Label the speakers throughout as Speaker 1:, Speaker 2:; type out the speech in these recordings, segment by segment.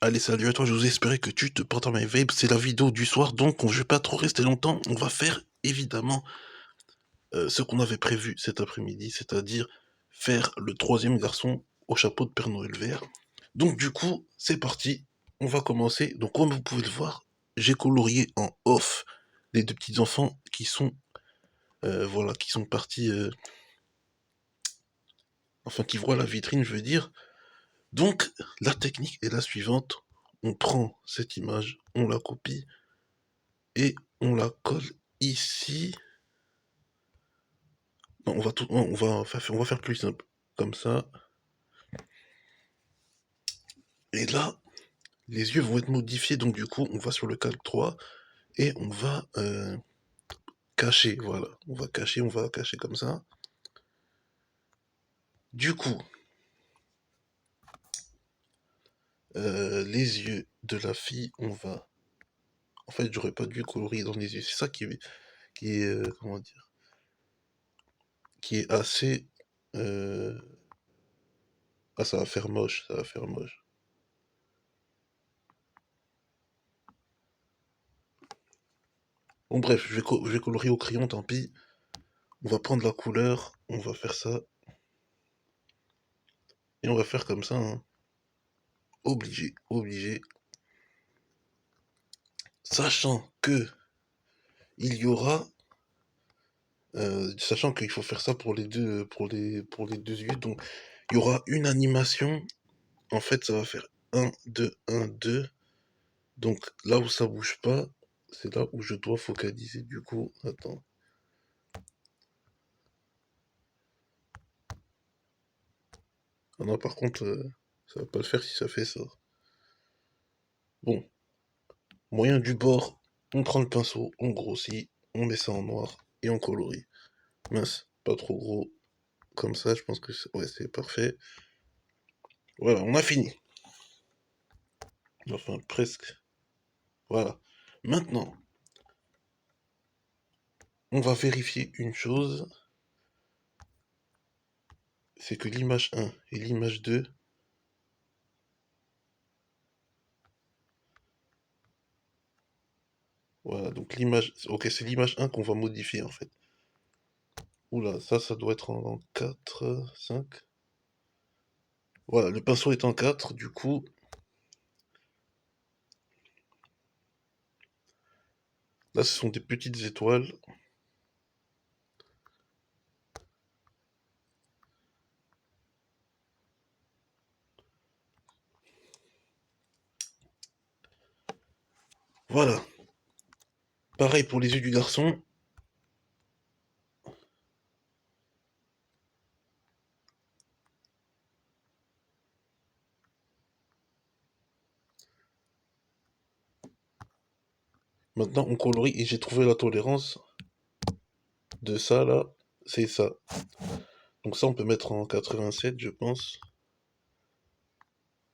Speaker 1: Allez, salut à toi, je vous espérais que tu te portes à mes vapes, c'est la vidéo du soir, donc je vais pas trop rester longtemps, on va faire évidemment ce qu'on avait prévu cet après-midi, c'est-à-dire faire le troisième garçon au chapeau de Père Noël vert. Donc du coup, c'est parti, on va commencer. Donc comme vous pouvez le voir, j'ai colorié en off les deux petits enfants qui sont, voilà, qui sont partis, enfin qui voient la vitrine, je veux dire. Donc la technique est la suivante, on prend cette image, on la copie, et on la colle ici. Non, on va faire plus simple. Comme ça. Et là, les yeux vont être modifiés. Donc du coup, on va sur le calque 3 et on va cacher. Voilà. On va cacher comme ça. Du coup, les yeux de la fille, on va. En fait, j'aurais pas dû colorier dans les yeux. C'est ça qui est comment dire, qui est assez. euh, Ah, ça va faire moche. Ça va faire moche. Bon, bref, je vais colorier au crayon, tant pis. On va prendre la couleur, on va faire ça, et on va faire comme ça, hein. Obligé, obligé. Sachant que il y aura, sachant qu'il faut faire ça pour les deux, pour les deux yeux, donc il y aura une animation. En fait, ça va faire un 2 1 2. Donc là où ça bouge pas, c'est là où je dois focaliser. Du coup, attends. Ah non, par contre, ça va pas le faire si ça fait ça. Bon, moyen du bord, on prend le pinceau, on grossit, on met ça en noir et on colorie. Mince, pas trop gros. Comme ça, je pense que ouais, c'est parfait. Voilà, on a fini. Enfin, presque. Voilà. Maintenant, on va vérifier une chose, c'est que l'image 1 et l'image 2, voilà, donc l'image, ok, c'est l'image 1 qu'on va modifier en fait. Oula, ça doit être en 4, 5. Voilà, le pinceau est en 4, du coup, là ce sont des petites étoiles. Voilà, pareil pour les yeux du garçon. Maintenant, on colorie et j'ai trouvé la tolérance de ça là, c'est ça. Donc ça, on peut mettre en 87, je pense.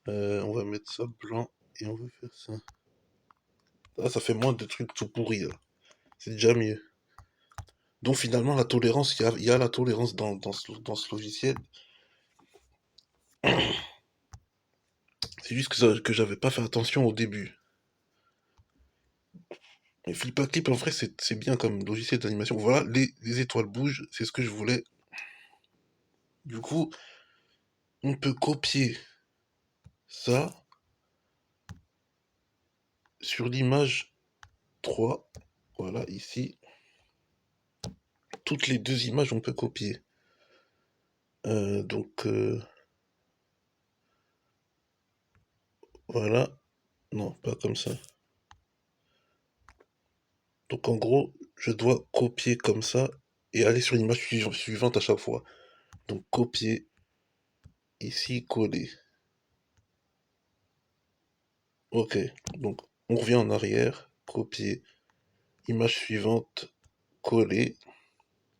Speaker 1: On va mettre ça blanc et on va faire ça. Ah, ça fait moins de trucs tout pourris là. C'est déjà mieux. Donc finalement, la tolérance, il y a la tolérance dans ce logiciel. C'est juste que j'avais pas fait attention au début. Et Flipper en vrai, c'est bien comme logiciel d'animation. Voilà, les étoiles bougent, c'est ce que je voulais. Du coup, on peut copier ça sur l'image 3. Voilà, ici. Toutes les deux images, on peut copier. Donc, voilà. Non, pas comme ça. Donc, en gros, je dois copier comme ça et aller sur l'image suivante à chaque fois. Donc, copier, ici, coller. Ok, donc on revient en arrière, copier, image suivante, coller,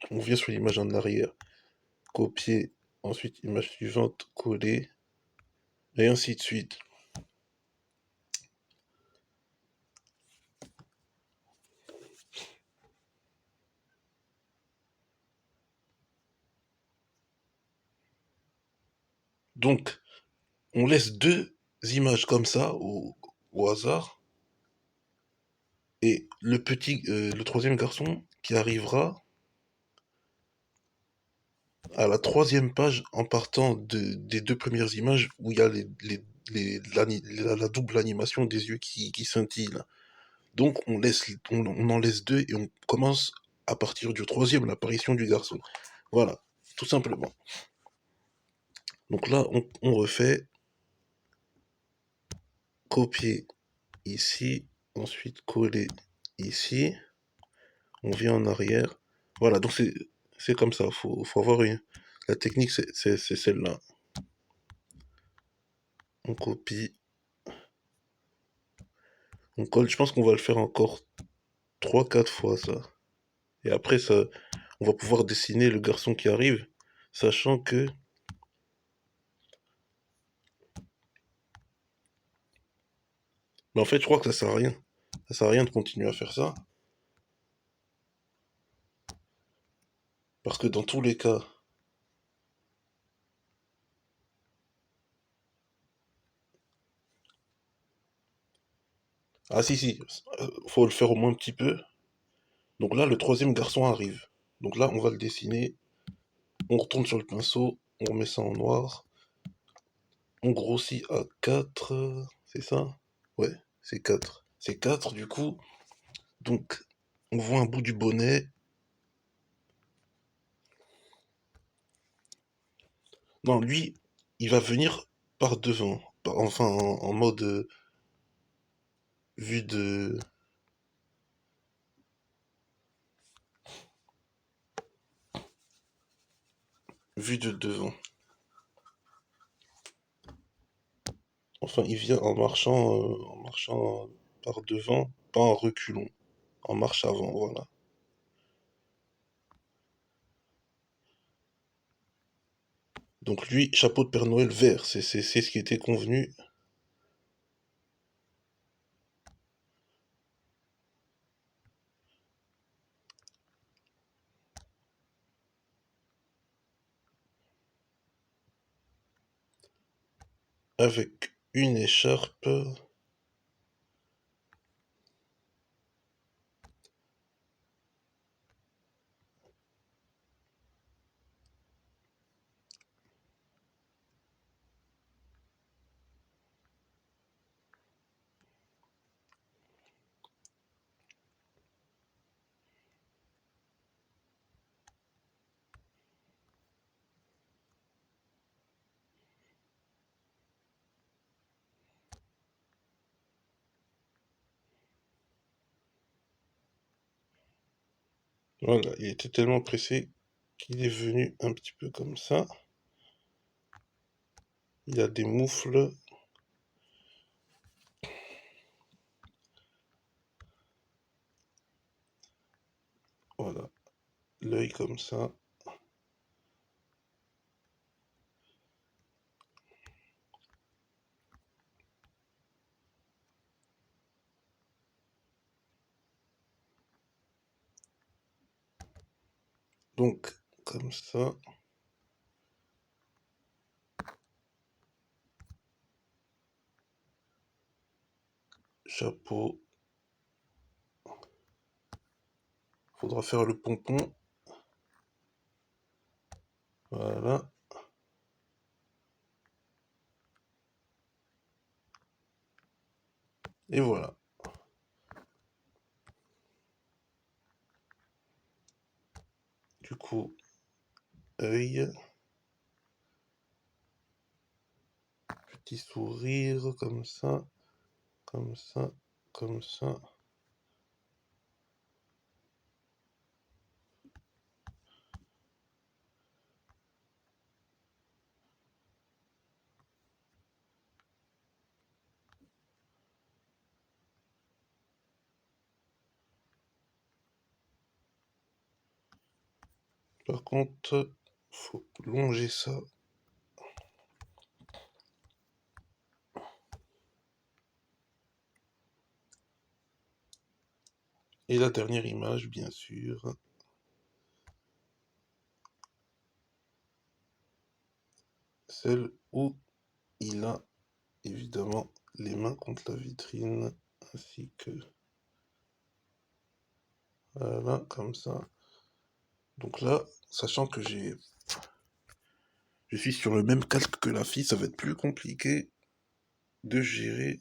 Speaker 1: on vient sur l'image en arrière, copier, ensuite image suivante, coller, et ainsi de suite. Donc, on laisse deux images comme ça, au hasard, et le troisième garçon qui arrivera à la troisième page en partant des deux premières images où il y a la double animation des yeux qui scintillent, là. Donc on en laisse deux et on commence à partir du troisième, l'apparition du garçon. Voilà, tout simplement. Donc là, on refait, copier ici, ensuite coller ici, on vient en arrière. Voilà, donc c'est comme ça, faut avoir une... La technique, c'est celle-là. On copie, on colle, je pense qu'on va le faire encore trois quatre fois ça. Et après, ça, on va pouvoir dessiner le garçon qui arrive, sachant que... Mais en fait, je crois que ça sert à rien. Ça sert à rien de continuer à faire ça. Parce que dans tous les cas... Ah si, si, faut le faire au moins un petit peu. Donc là, le troisième garçon arrive. Donc là, on va le dessiner. On retourne sur le pinceau, on remet ça en noir. On grossit à 4, c'est ça? Ouais, c'est 4. C'est 4 du coup. Donc, on voit un bout du bonnet. Non, lui, il va venir par devant. Enfin, en mode vue de... Vue de devant. Enfin, il vient en marchant par devant, pas en reculons. En marche avant, voilà. Donc lui, chapeau de Père Noël vert, c'est ce qui était convenu avec une écharpe. Voilà, il était tellement pressé qu'il est venu un petit peu comme ça. Il a des moufles. Voilà, l'œil comme ça. Donc, comme ça. Chapeau. Faudra faire le pompon. Voilà. Et voilà. Du coup, œil. Petit sourire comme ça. Comme ça. Comme ça. Par contre, faut longer ça. Et la dernière image, bien sûr. Celle où il a évidemment les mains contre la vitrine, ainsi que... Voilà, comme ça. Donc là, sachant que je suis sur le même calque que la fille, ça va être plus compliqué de gérer.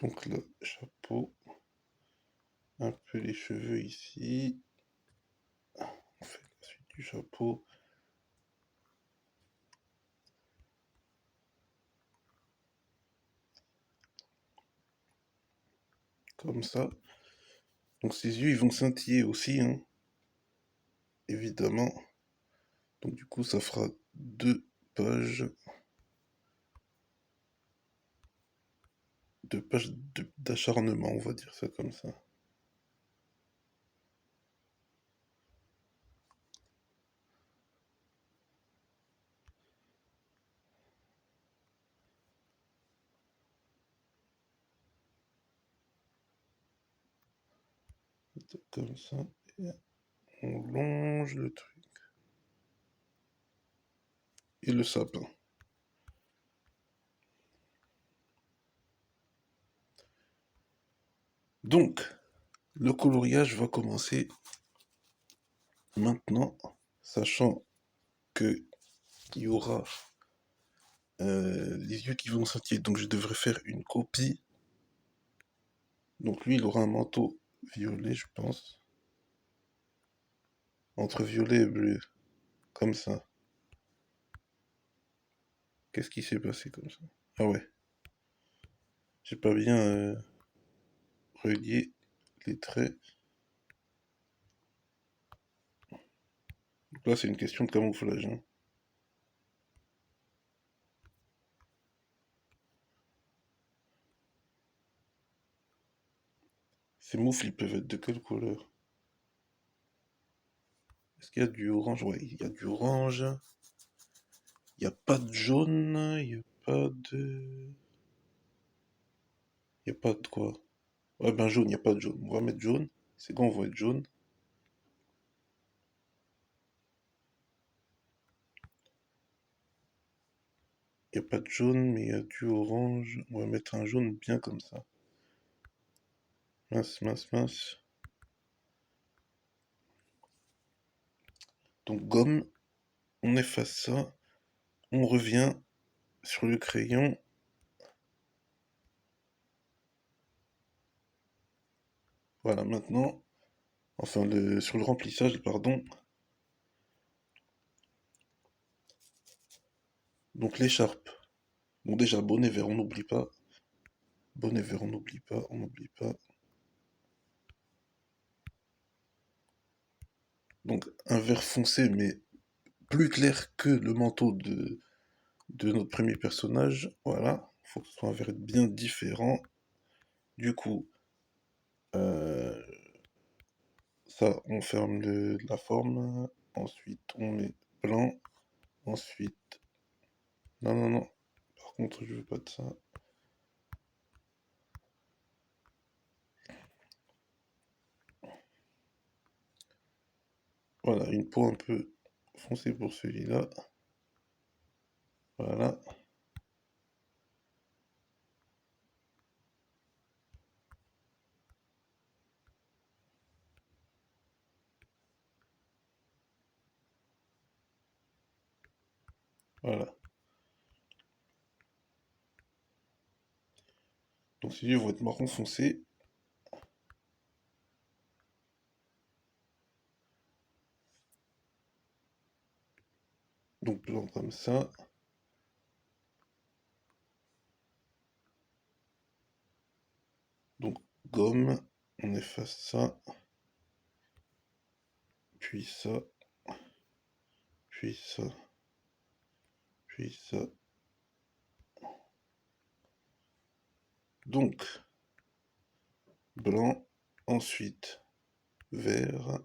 Speaker 1: Donc le chapeau, un peu les cheveux ici. On fait la suite du chapeau. Comme ça. Donc ses yeux, ils vont scintiller aussi, hein, évidemment. Donc du coup, ça fera 2 pages. 2 pages d'acharnement, on va dire ça comme ça. Comme ça. Et on longe le truc. Et le sapin. Donc, le coloriage va commencer maintenant, sachant que il y aura les yeux qui vont scintiller. Donc je devrais faire une copie. Donc lui, il aura un manteau violet, je pense. Entre violet et bleu. Comme ça. Qu'est-ce qui s'est passé comme ça? Ah ouais. J'ai pas bien relié les traits. Donc là, c'est une question de camouflage, hein. Ces moufles, ils peuvent être de quelle couleur? Est-ce qu'il y a du orange? Ouais, il y a du orange. Il n'y a pas de jaune. Il n'y a pas de... Il n'y a pas de quoi? Ouais, ben jaune, il n'y a pas de jaune. On va mettre jaune. C'est quand on va être jaune. Il n'y a pas de jaune, mais il y a du orange. On va mettre un jaune bien comme ça. Mince, mince, mince. Donc gomme, on efface ça. On revient sur le crayon. Voilà, maintenant, enfin sur le remplissage, pardon. Donc l'écharpe. Bon déjà, bonnet vert, on n'oublie pas. Bonnet vert, on n'oublie pas, on n'oublie pas. Donc un vert foncé, mais plus clair que le manteau de notre premier personnage. Voilà, il faut que ce soit un vert bien différent. Du coup, euh, ça, on ferme la forme. Ensuite, on met blanc. Ensuite, non, non, non. Par contre, je veux pas de ça. Voilà, une peau un peu foncée pour celui-là. Voilà, voilà. Donc ces yeux vont être marron foncé. Donc blanc comme ça. Donc gomme, on efface ça. Puis ça. Puis ça. Puis ça. Donc, blanc. ensuite vert,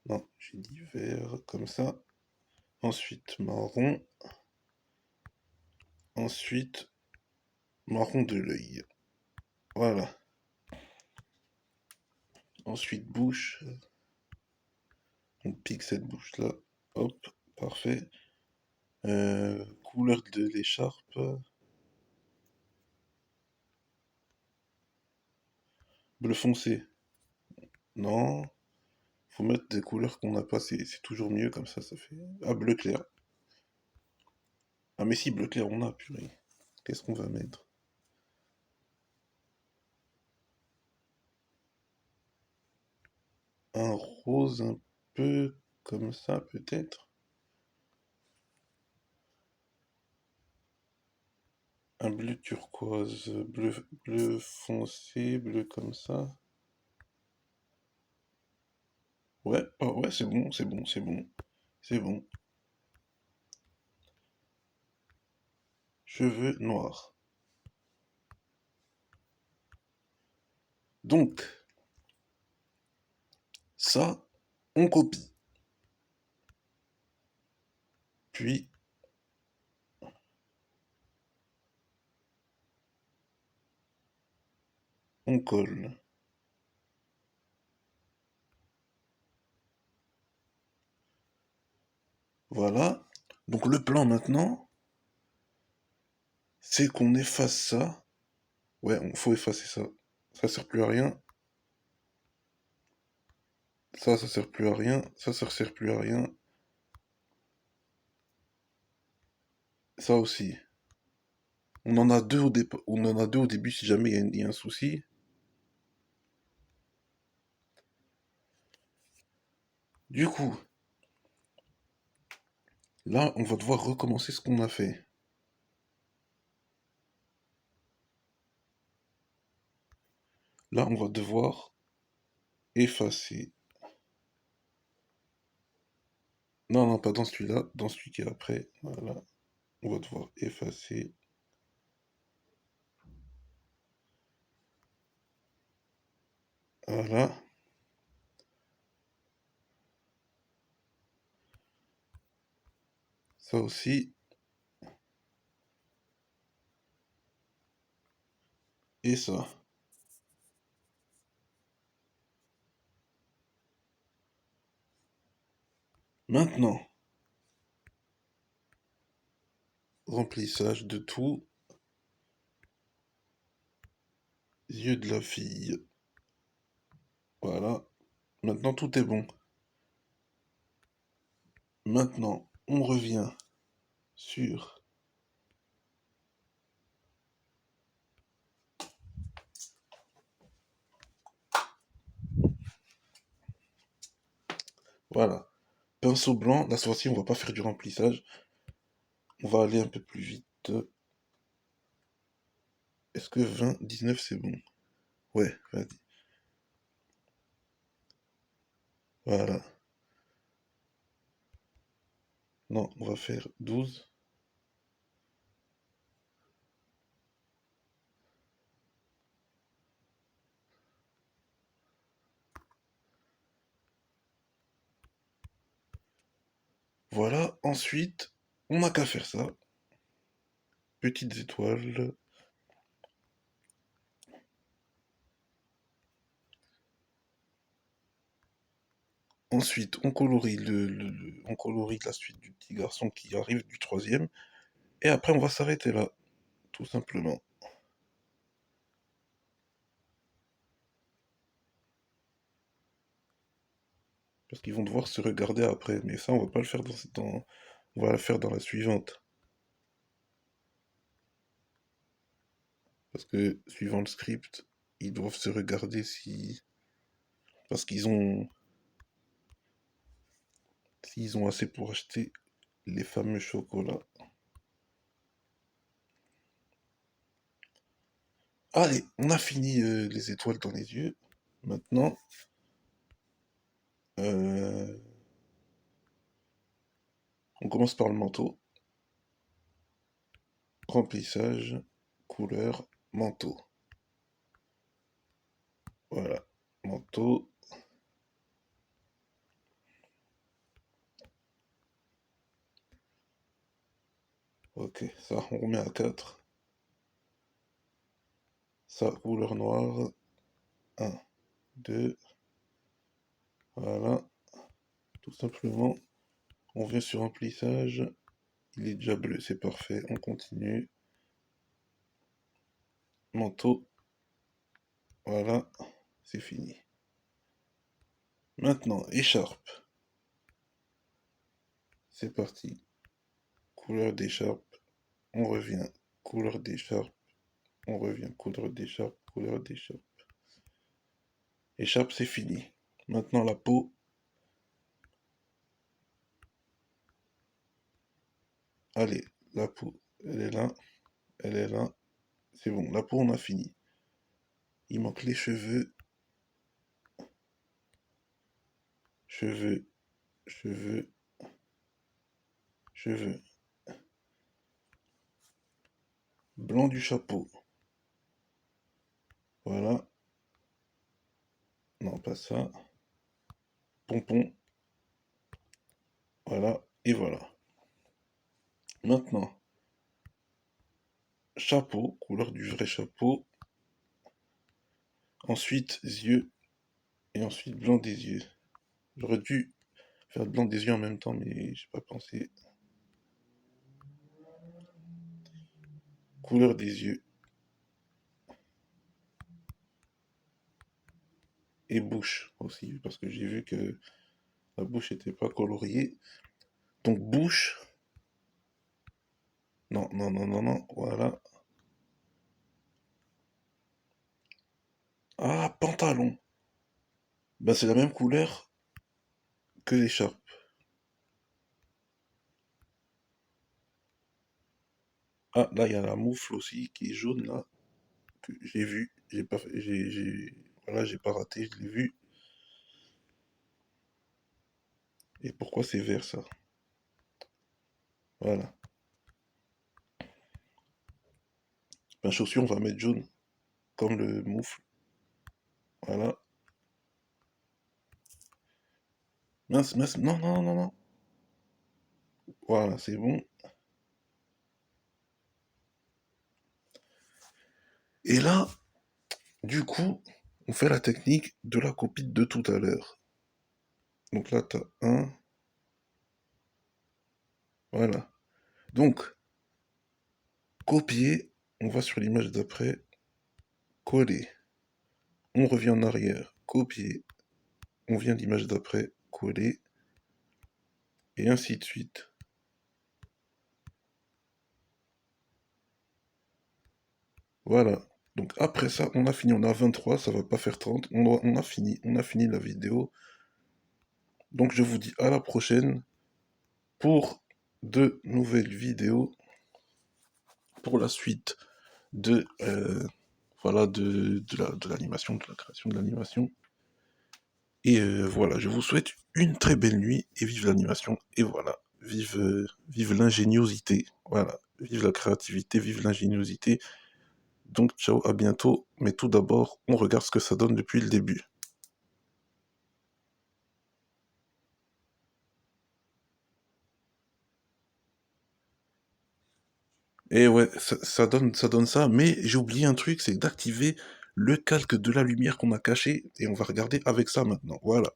Speaker 1: non, j'ai dit vert, comme ça, ensuite marron, ensuite marron de l'œil, voilà, ensuite bouche, on pique cette bouche-là, hop, parfait, couleur de l'écharpe, bleu foncé, non, faut mettre des couleurs qu'on n'a pas, c'est toujours mieux, comme ça fait, ah, bleu clair, ah mais si, bleu clair on a, purée, qu'est-ce qu'on va mettre? Un rose un peu comme ça, peut-être. Un bleu turquoise, bleu foncé, bleu comme ça. Ouais, oh ouais, c'est bon, c'est bon, c'est bon, c'est bon. Cheveux noirs. Donc, ça, on copie. Puis, on colle. Voilà. Donc, le plan maintenant, c'est qu'on efface ça. Ouais, faut effacer ça. Ça sert plus à rien. Ça sert plus à rien. Ça sert plus à rien. Ça aussi. On en a deux au départ. On en a deux au début si jamais il y a un souci. Du coup, là, on va devoir recommencer ce qu'on a fait. Là, on va devoir effacer. Non, non, pas dans celui-là, dans celui qui est après. Voilà. On va devoir effacer. Voilà. Ça aussi. Et ça. Maintenant, remplissage de tout. Yeux de la fille. Voilà. Maintenant, tout est bon. Maintenant, on revient sur... Voilà. Pinceau blanc. Là, cette fois-ci, on va pas faire du remplissage. On va aller un peu plus vite. Est-ce que 20, 19, c'est bon? Ouais, vas-y. Voilà. Non, on va faire 12. Voilà, ensuite, on n'a qu'à faire ça. Petites étoiles. Ensuite, on colorie on colorie la suite du petit garçon qui arrive du troisième. Et après, on va s'arrêter là, tout simplement. Parce qu'ils vont devoir se regarder après. Mais ça, on va pas le faire on va le faire dans la suivante. Parce que, suivant le script, ils doivent se regarder si... Parce s'ils ont assez pour acheter les fameux chocolats. Allez, on a fini les étoiles dans les yeux. Maintenant, euh, on commence par le manteau. Remplissage, couleur, manteau. Voilà. manteau. Ok, ça, on remet à 4. Ça, couleur noire. 1, 2. Voilà, tout simplement. On vient sur un plissage. Il est déjà bleu, c'est parfait. On continue. Manteau. Voilà, c'est fini. Maintenant, écharpe. C'est parti. Couleur d'écharpe. On revient. Couleur d'écharpe. On revient. Couleur d'écharpe. Couleur d'écharpe. Écharpe, c'est fini. Maintenant, la peau. Allez, la peau. Elle est là. Elle est là. C'est bon. La peau, on a fini. Il manque les cheveux. Cheveux. Cheveux. Cheveux. Blanc du chapeau. Voilà. Non, pas ça. Pompon. Voilà. Et voilà. Maintenant, chapeau. Couleur du vrai chapeau. Ensuite, yeux. Et ensuite, blanc des yeux. J'aurais dû faire le blanc des yeux en même temps, mais j'ai pas pensé. Couleur des yeux. Et bouche aussi, parce que j'ai vu que la bouche n'était pas coloriée. Donc bouche. Non, non, non, non, non. Voilà. Ah, pantalon. Ben, c'est la même couleur que l'écharpe. Ah, là, il y a la moufle aussi qui est jaune, là, que j'ai vu. J'ai pas fait, voilà, j'ai pas raté, je l'ai vu. Et pourquoi c'est vert, ça? Voilà. Ben, chaussure, on va mettre jaune, comme le moufle. Voilà. Mince, mince, non, non, non, non. Voilà, c'est bon. Et là, du coup, on fait la technique de la copie de tout à l'heure. Donc là, t'as un. Voilà. Donc, copier, on va sur l'image d'après, coller. On revient en arrière, copier. On vient de l'image d'après, coller. Et ainsi de suite. Voilà. Donc après ça, on a fini, on a 23, ça va pas faire 30. On a fini la vidéo. Donc je vous dis à la prochaine pour de nouvelles vidéos, pour la suite de voilà de l'animation, de la création de l'animation. Et voilà, je vous souhaite une très belle nuit et vive l'animation. Et voilà, vive l'ingéniosité. Voilà, vive la créativité, vive l'ingéniosité. Donc ciao, à bientôt. Mais tout d'abord, on regarde ce que ça donne depuis le début. Et ouais, ça donne ça, mais j'ai oublié un truc, c'est d'activer le calque de la lumière qu'on a caché, et on va regarder avec ça maintenant. Voilà.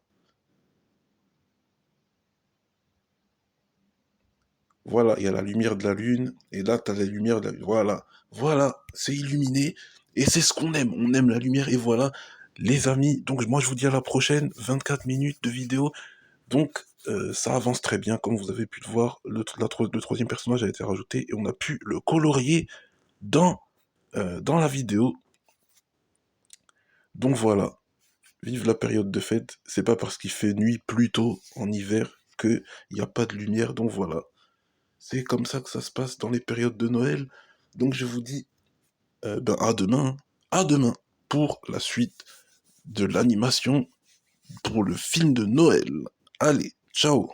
Speaker 1: Voilà, il y a la lumière de la lune, et là, t'as la lumière de la lune. Voilà. Voilà, c'est illuminé, et c'est ce qu'on aime. On aime la lumière, et voilà. Les amis, donc moi je vous dis à la prochaine, 24 minutes de vidéo. Donc ça avance très bien, comme vous avez pu le voir. Le troisième personnage a été rajouté, et on a pu le colorier dans, dans la vidéo. Donc voilà. Vive la période de fête, c'est pas parce qu'il fait nuit plus tôt en hiver qu'il n'y a pas de lumière, donc voilà. C'est comme ça que ça se passe dans les périodes de Noël. Donc je vous dis ben à demain, hein. À demain pour la suite de l'animation pour le film de Noël. Allez, ciao.